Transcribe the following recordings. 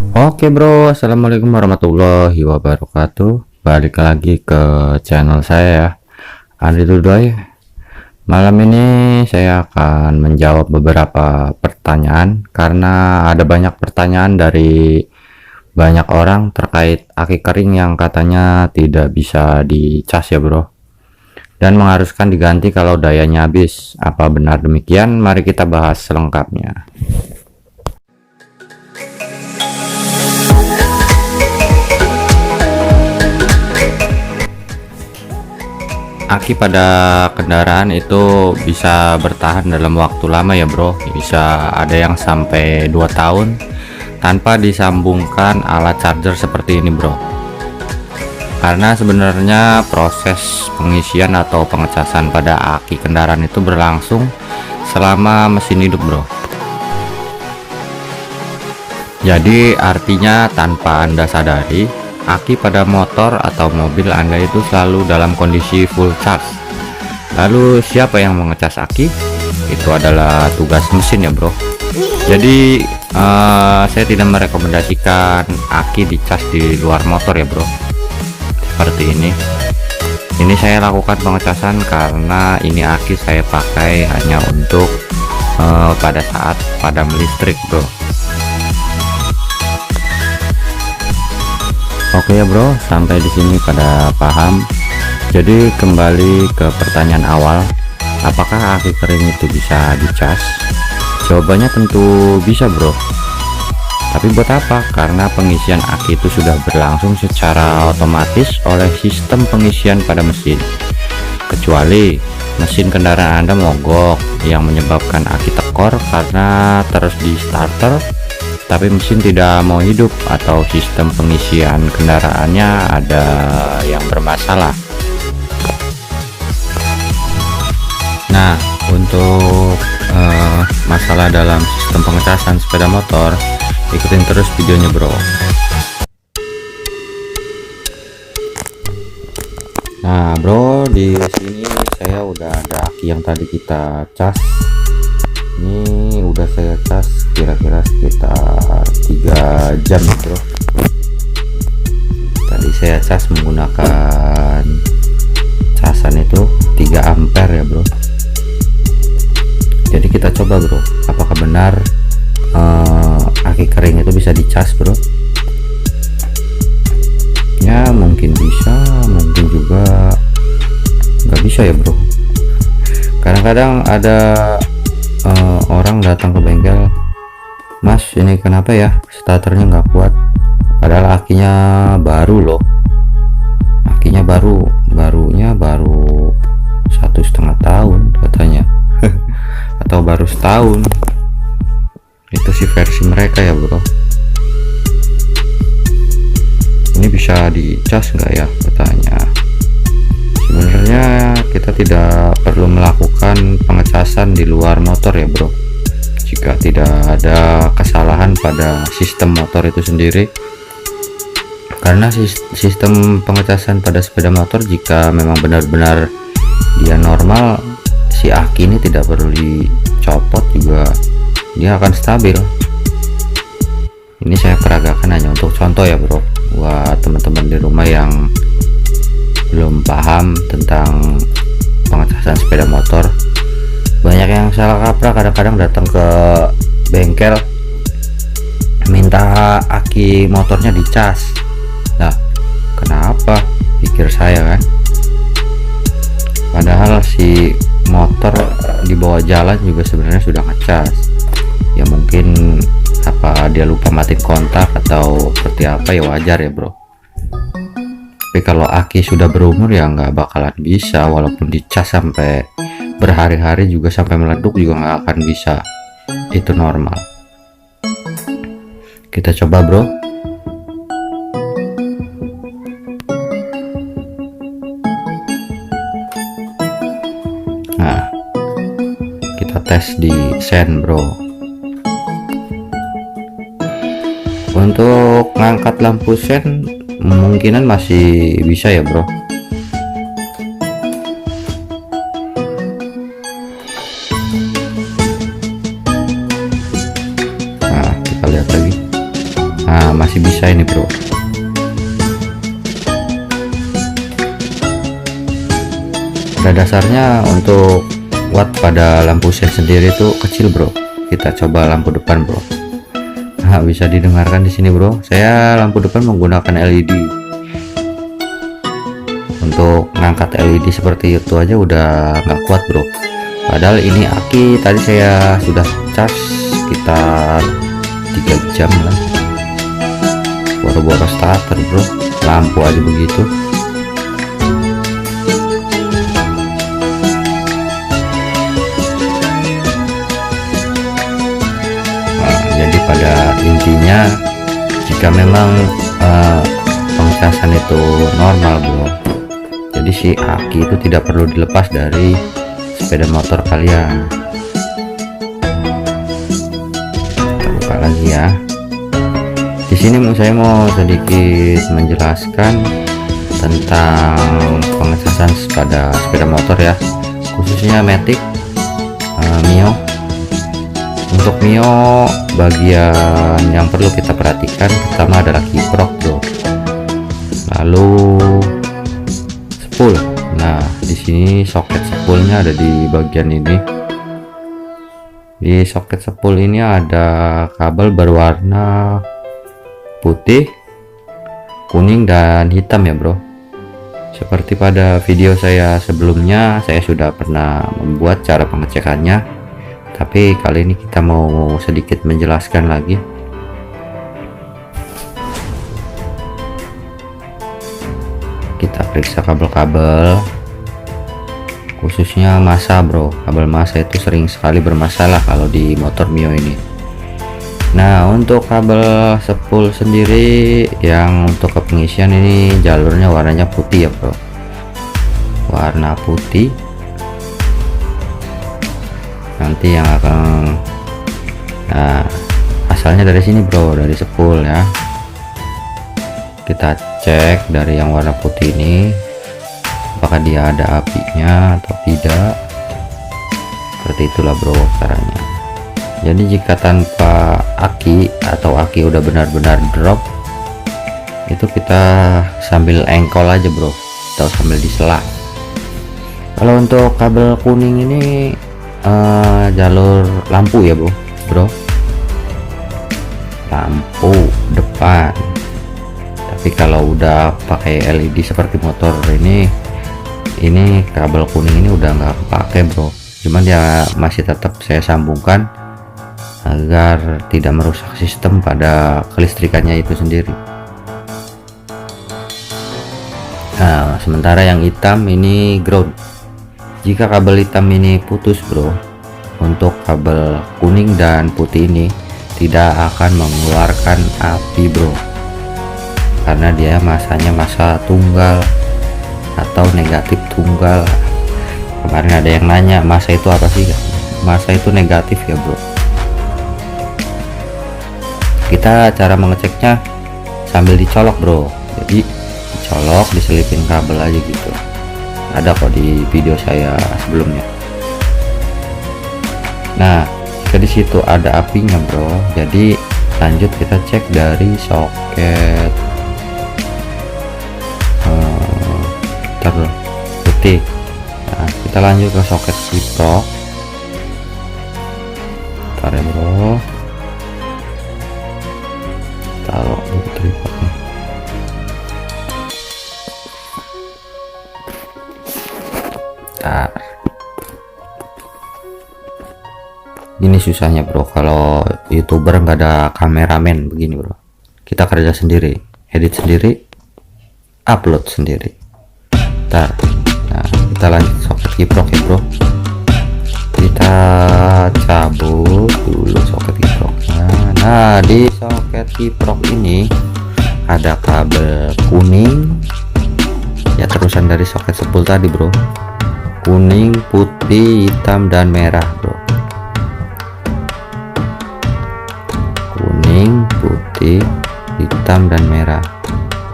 Oke bro, assalamualaikum warahmatullahi wabarakatuh. Balik lagi ke channel saya ya, Andri Tudoy. Malam ini saya akan menjawab beberapa pertanyaan karena ada banyak pertanyaan dari banyak orang terkait aki kering yang katanya tidak bisa dicas ya bro, dan mengharuskan diganti kalau dayanya habis. Apa benar demikian? Mari kita bahas selengkapnya. Aki pada kendaraan itu bisa bertahan dalam waktu lama ya bro, bisa ada yang sampai 2 tahun tanpa disambungkan alat charger seperti ini bro, karena sebenarnya proses pengisian atau pengecasan pada aki kendaraan itu berlangsung selama mesin hidup bro. Jadi artinya tanpa Anda sadari, aki pada motor atau mobil Anda itu selalu dalam kondisi full charge. Lalu siapa yang mengecas aki? Itu adalah tugas mesin ya bro. Jadi saya tidak merekomendasikan aki dicas di luar motor ya bro, seperti ini saya lakukan pengecasan karena ini aki saya pakai hanya untuk pada saat padam listrik bro. Oke ya bro, sampai di sini pada paham. Jadi kembali ke pertanyaan awal, apakah aki kering itu bisa dicas? Jawabannya tentu bisa bro. Tapi buat apa? Karena pengisian aki itu sudah berlangsung secara otomatis oleh sistem pengisian pada mesin. Kecuali mesin kendaraan Anda mogok yang menyebabkan aki tekor karena terus di starter tapi mesin tidak mau hidup, atau sistem pengisian kendaraannya ada yang bermasalah. Nah, untuk masalah dalam sistem pengecasan sepeda motor, ikutin terus videonya bro. Nah bro, di sini saya udah ada aki yang tadi kita cas. Ini udah saya cas kira-kira sekitar 3 jam ya bro. Tadi saya cas menggunakan casan itu 3 ampere ya bro. Jadi kita coba bro, apakah benar aki kering itu bisa dicas bro. Ya mungkin bisa, mungkin juga nggak bisa ya bro. Kadang-kadang ada orang datang ke bengkel, mas ini kenapa ya starternya nggak kuat, padahal akinya baru loh, akinya barunya baru 1,5 tahun katanya atau baru setahun. Itu sih versi mereka ya bro. Ini bisa dicas nggak ya katanya. Sebenarnya kita tidak perlu melakukan pengecasan di luar motor ya bro, jika tidak ada kesalahan pada sistem motor itu sendiri. Karena sistem pengecasan pada sepeda motor, jika memang benar-benar dia normal, si aki ini tidak perlu dicopot juga, dia akan stabil. Ini saya peragakan hanya untuk contoh ya bro, buat teman-teman di rumah yang belum paham tentang pengecasan sepeda motor. Banyak yang salah kaprah, kadang-kadang datang ke bengkel minta aki motornya dicas. Nah kenapa, pikir saya kan, padahal si motor di bawah jalan juga sebenarnya sudah ngecas ya. Mungkin apa dia lupa matiin kontak atau seperti apa ya, wajar ya bro. Tapi kalau aki sudah berumur ya nggak bakalan bisa, walaupun dicas sampai berhari-hari juga, sampai meleduk juga nggak akan bisa. Itu normal. Kita coba bro. Nah kita tes di sen bro. Untuk ngangkat lampu sen kemungkinan masih bisa ya bro. Nah kita lihat lagi. Nah, masih bisa ini bro. Pada dasarnya untuk watt pada lampu sen sendiri itu kecil bro. Kita coba lampu depan bro. Nah, bisa didengarkan di sini bro. Saya lampu depan menggunakan LED. Untuk ngangkat LED seperti itu aja udah nggak kuat bro. Padahal ini aki tadi saya sudah cas sekitar 3 jam lah. Boro-boro starter bro, lampu aja begitu. Jadi pada intinya jika memang pengecasan itu normal bro, jadi si aki itu tidak perlu dilepas dari sepeda motor kalian. Kita buka lagi ya. Di sini saya mau sedikit menjelaskan tentang pengecasan pada sepeda motor ya, khususnya Matic, Mio. Untuk Mio, bagian yang perlu kita perhatikan pertama adalah kiprok bro, lalu spool. Nah, di sini soket spoolnya ada di bagian ini. Di soket spool ini ada kabel berwarna putih, kuning, dan hitam ya bro. Seperti pada video saya sebelumnya, saya sudah pernah membuat cara pengecekannya, tapi kali ini kita mau sedikit menjelaskan lagi. Kita periksa kabel-kabel, khususnya massa bro. Kabel massa itu sering sekali bermasalah kalau di motor Mio ini. Nah, untuk kabel spool sendiri yang untuk kepengisian ini jalurnya warnanya putih ya bro, warna putih. Nanti yang akan, nah asalnya dari sini bro, dari spool ya. Kita cek dari yang warna putih ini apakah dia ada apinya atau tidak. Seperti itulah bro caranya. Jadi jika tanpa aki atau aki udah benar-benar drop, itu kita sambil engkol aja bro, atau sambil disela. Kalau untuk kabel kuning ini jalur lampu ya bro, lampu depan. Tapi kalau udah pakai LED seperti motor ini kabel kuning ini udah nggak pakai bro, cuman dia masih tetap saya sambungkan agar tidak merusak sistem pada kelistrikannya itu sendiri. Nah, sementara yang hitam ini ground. Jika kabel hitam ini putus bro, untuk kabel kuning dan putih ini tidak akan mengeluarkan api bro, karena dia masanya massa tunggal atau negatif tunggal. Kemarin ada yang nanya massa itu apa sih? Massa itu negatif ya bro. Kita cara mengeceknya sambil dicolok bro, jadi dicolok, diselipin kabel aja gitu. Ada kok di video saya sebelumnya. Nah, jika di situ ada apinya bro, jadi lanjut kita cek dari soket putih. Nah, kita lanjut ke soket kiprok. Bentar ya bro, taruh di tripodnya. Bentar. Ini susahnya bro, kalau youtuber nggak ada kameramen begini bro. Kita kerja sendiri, edit sendiri, upload sendiri. Bentar. Nah, kita lanjut soket kiprok ya bro. Kita cabut dulu soket kiproknya. Nah, di soket kiprok ini ada kabel kuning ya, terusan dari soket spool tadi bro. Kuning, putih, hitam, dan merah bro. Kuning, putih, hitam, dan merah.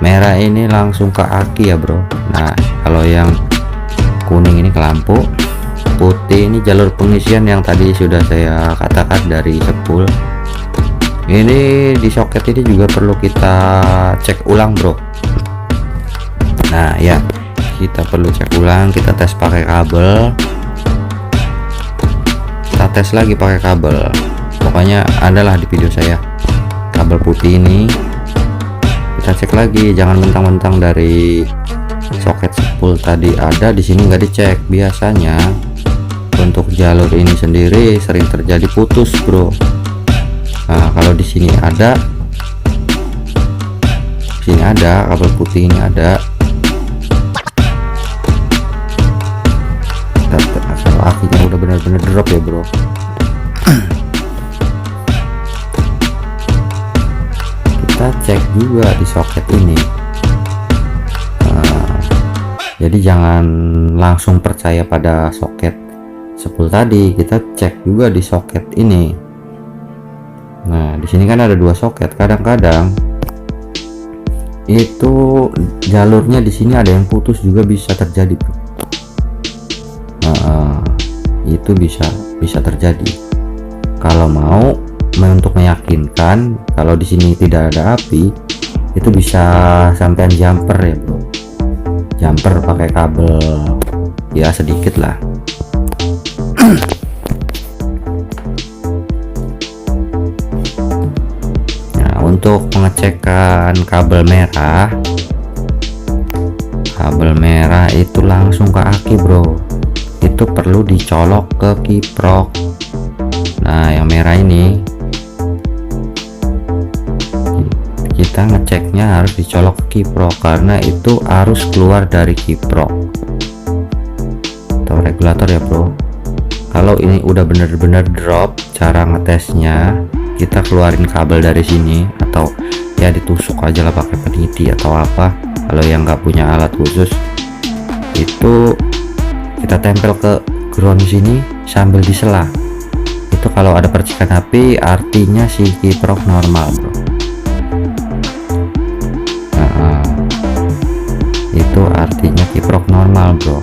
Merah ini langsung ke aki ya bro. Nah, kalau yang kuning ini ke lampu, putih ini jalur pengisian yang tadi sudah saya katakan dari spool. Ini di soket ini juga perlu kita cek ulang bro. Nah ya, kita perlu cek ulang, kita tes pakai kabel, kita tes lagi pakai kabel. Pokoknya adalah di video saya kabel putih ini kita cek lagi, jangan mentang-mentang dari soket spool tadi ada di sini nggak dicek. Biasanya untuk jalur ini sendiri sering terjadi putus bro. Nah kalau di sini ada, kabel putih ini ada, kalau akinya udah benar-benar drop ya bro. Kita cek juga di soket ini. Jadi jangan langsung percaya pada soket spool tadi, kita cek juga di soket ini. Nah di sini kan ada dua soket, kadang-kadang itu jalurnya di sini ada yang putus juga bisa terjadi bro. Itu bisa terjadi. Kalau mau untuk meyakinkan kalau di sini tidak ada api, itu bisa sampean jumper ya bro, jumper pakai kabel ya sedikit lah. Nah untuk pengecekan kabel merah itu langsung ke aki bro, itu perlu dicolok ke kiprok. Nah yang merah ini kita ngeceknya harus dicolok ke kiprok, karena itu arus keluar dari kiprok atau regulator ya bro. Kalau ini udah bener-bener drop, cara ngetesnya kita keluarin kabel dari sini, atau ya ditusuk aja lah pakai peniti atau apa. Kalau yang nggak punya alat khusus itu kita tempel ke ground sini sambil disela. Itu kalau ada percikan api artinya si kiprok normal bro. Itu artinya kiprok normal bro.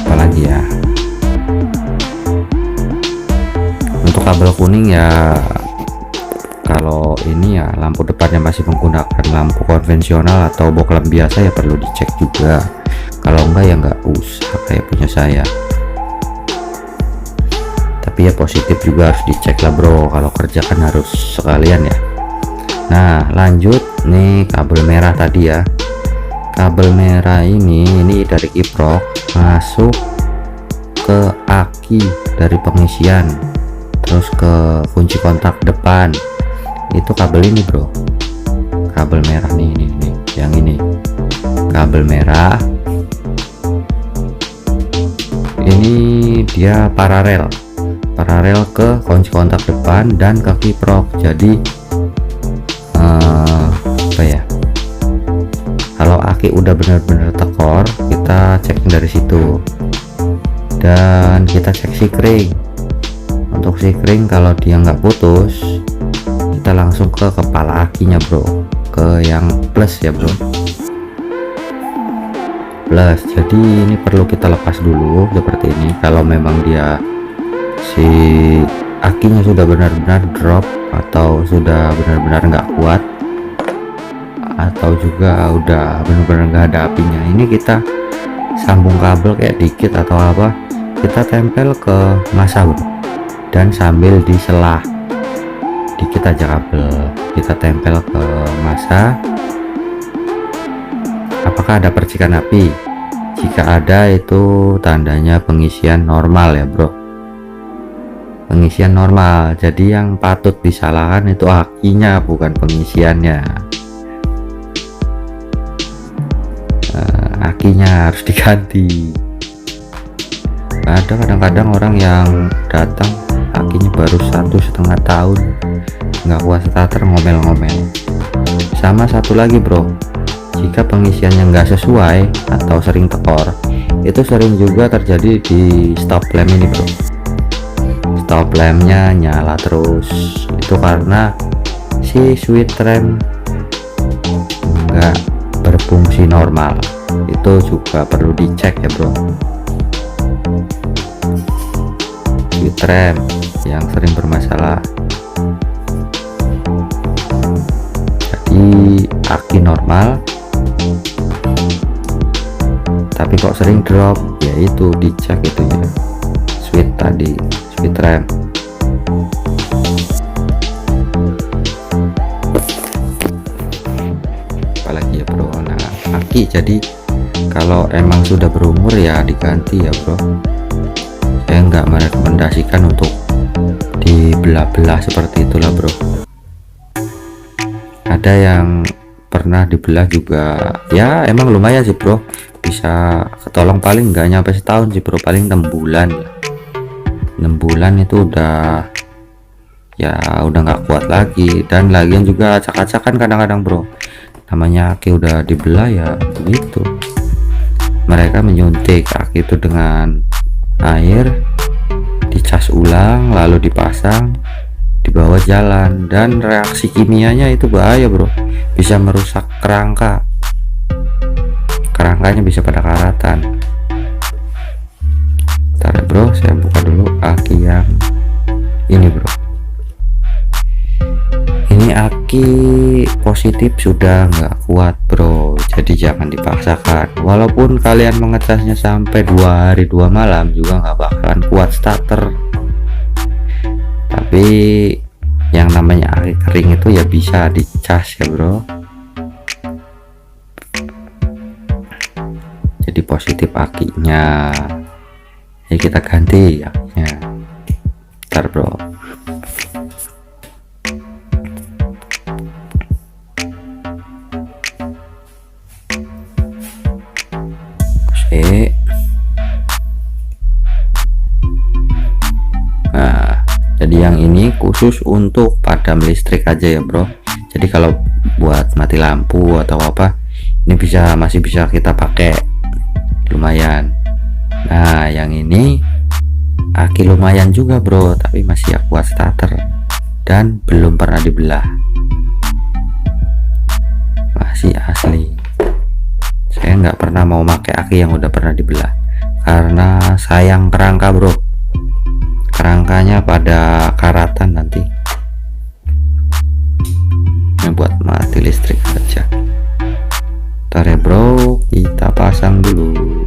Apalagi ya, untuk kabel kuning ya, kalau ini ya lampu depannya masih menggunakan lampu konvensional atau bohlam biasa ya perlu dicek juga. Kalau enggak ya nggak usah kayak punya saya. Tapi ya positif juga harus dicek lah bro, kalau kerja kan harus sekalian ya. Nah lanjut nih kabel merah tadi ya. Kabel merah ini dari kiprok masuk ke aki dari pengisian, terus ke kunci kontak depan. Itu kabel ini bro, kabel merah nih yang ini kabel merah ini dia paralel ke kunci kontak depan dan ke kiprok. Jadi apa ya, kalau aki udah benar-benar tekor kita cek dari situ, dan kita cek sikring. Untuk sikring kalau dia nggak putus kita langsung ke kepala akinya bro, ke yang plus ya bro, plus. Jadi ini perlu kita lepas dulu seperti ini. Kalau memang dia si akinya sudah benar-benar drop atau sudah benar-benar nggak kuat, atau juga udah benar-benar nggak ada apinya, ini kita sambung kabel kayak dikit atau apa, kita tempel ke masa bro, dan sambil disela dikit aja kabel kita tempel ke masa. Apakah ada percikan api? Jika ada itu tandanya pengisian normal ya bro, pengisian normal. Jadi yang patut disalahkan itu akinya, bukan pengisiannya. Akinya harus diganti. Ada kadang-kadang orang yang datang akinya baru 1,5 tahun nggak kuat starter, ngomel-ngomel. Sama satu lagi bro, jika pengisiannya nggak sesuai atau sering tekor, itu sering juga terjadi di stop lamp ini bro. Stop lampnya nyala terus, itu karena si switch rem nggak berfungsi normal. Itu juga perlu dicek ya bro. switch rem yang sering bermasalah. Jadi aki normal tapi kok sering drop, yaitu dicek itu ya, switch tadi, switch rem. Apalagi ya bro, nah aki jadi kalau emang sudah berumur ya diganti ya bro. Saya nggak merekomendasikan untuk dibelah-belah seperti itulah bro. Ada yang pernah dibelah juga ya, emang lumayan sih bro, bisa ketolong paling nggak nyampe setahun sih bro, paling 6 bulan ya. 6 bulan itu udah ya udah nggak kuat lagi. Dan lagian juga acak-acak kan kadang-kadang bro, namanya aki udah dibelah ya begitu, mereka menyuntik aki itu dengan air, dicas ulang lalu dipasang, dibawa jalan, dan reaksi kimianya itu bahaya bro, bisa merusak kerangkanya bisa pada karatan. Bentar ya bro, saya buka dulu aki yang ini bro. Ini aki positif sudah nggak kuat bro, jadi jangan dipaksakan. Walaupun kalian mengecasnya sampai 2 hari 2 malam juga nggak bakalan kuat starter. Tapi yang namanya aki kering itu ya bisa dicas ya bro. Jadi positif akinya, jadi kita ganti akinya. Bentar bro. Nah, jadi yang ini khusus untuk padam listrik aja ya bro. Jadi kalau buat mati lampu atau apa, ini masih bisa kita pakai, lumayan. Nah yang ini aki lumayan juga bro, tapi masih kuat starter dan belum pernah dibelah, masih asli. Saya nggak pernah mau pakai aki yang udah pernah dibelah karena sayang kerangka bro, kerangkanya pada karatan nanti. Ini buat mati listrik saja. Ntar ya bro, kita pasang dulu.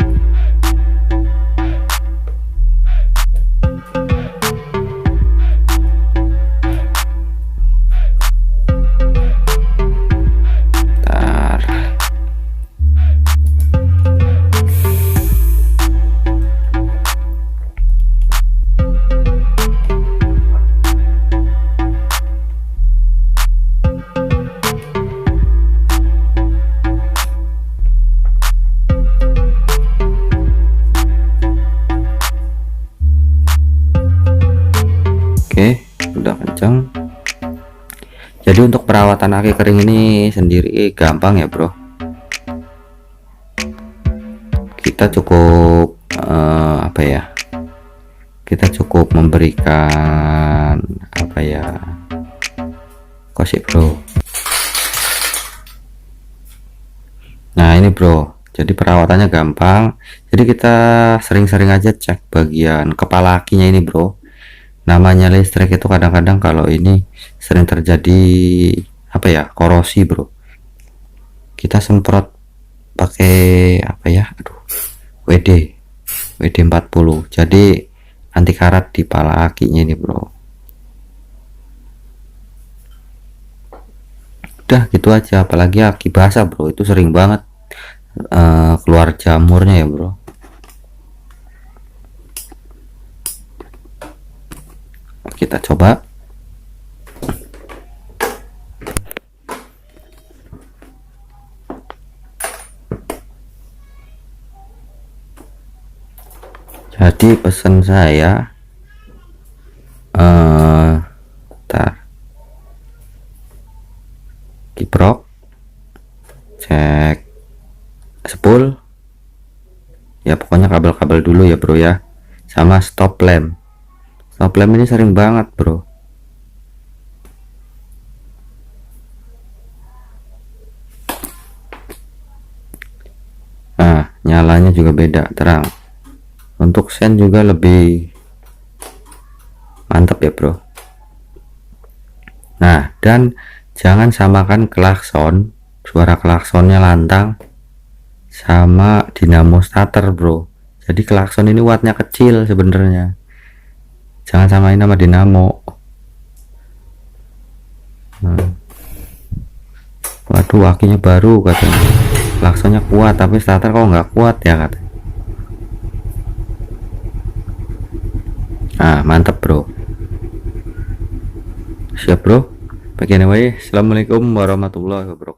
Oke, udah kencang. Jadi untuk perawatan aki kering ini sendiri gampang ya bro. Kita cukup apa ya, kita cukup memberikan apa ya, kosip bro. Nah ini bro, jadi perawatannya gampang. Jadi kita sering-sering aja cek bagian kepala akinya ini bro. Namanya listrik itu kadang-kadang kalau ini sering terjadi apa ya, korosi bro. Kita semprot pakai apa ya, aduh, WD 40, jadi anti karat di pala akinya ini bro. Udah gitu aja, apalagi aki basah bro, itu sering banget keluar jamurnya ya bro. Kita coba. Jadi pesan saya bentar, kiprok, cek spool ya, pokoknya kabel-kabel dulu ya bro ya, sama stop lamp. Stop lamp ini sering banget bro. Nah nyalanya juga beda, terang. Untuk sen juga lebih Mantap ya bro. Nah, dan jangan samakan klakson, suara klaksonnya lantang sama dinamo starter bro. Jadi klakson ini wattnya kecil sebenarnya, jangan samain sama dinamo. Waduh, akinya baru katanya, klaksonnya kuat tapi starter kok nggak kuat ya katanya. Nah mantap bro, siap bro. Begini wae. Assalamualaikum warahmatullahi wabarakatuh.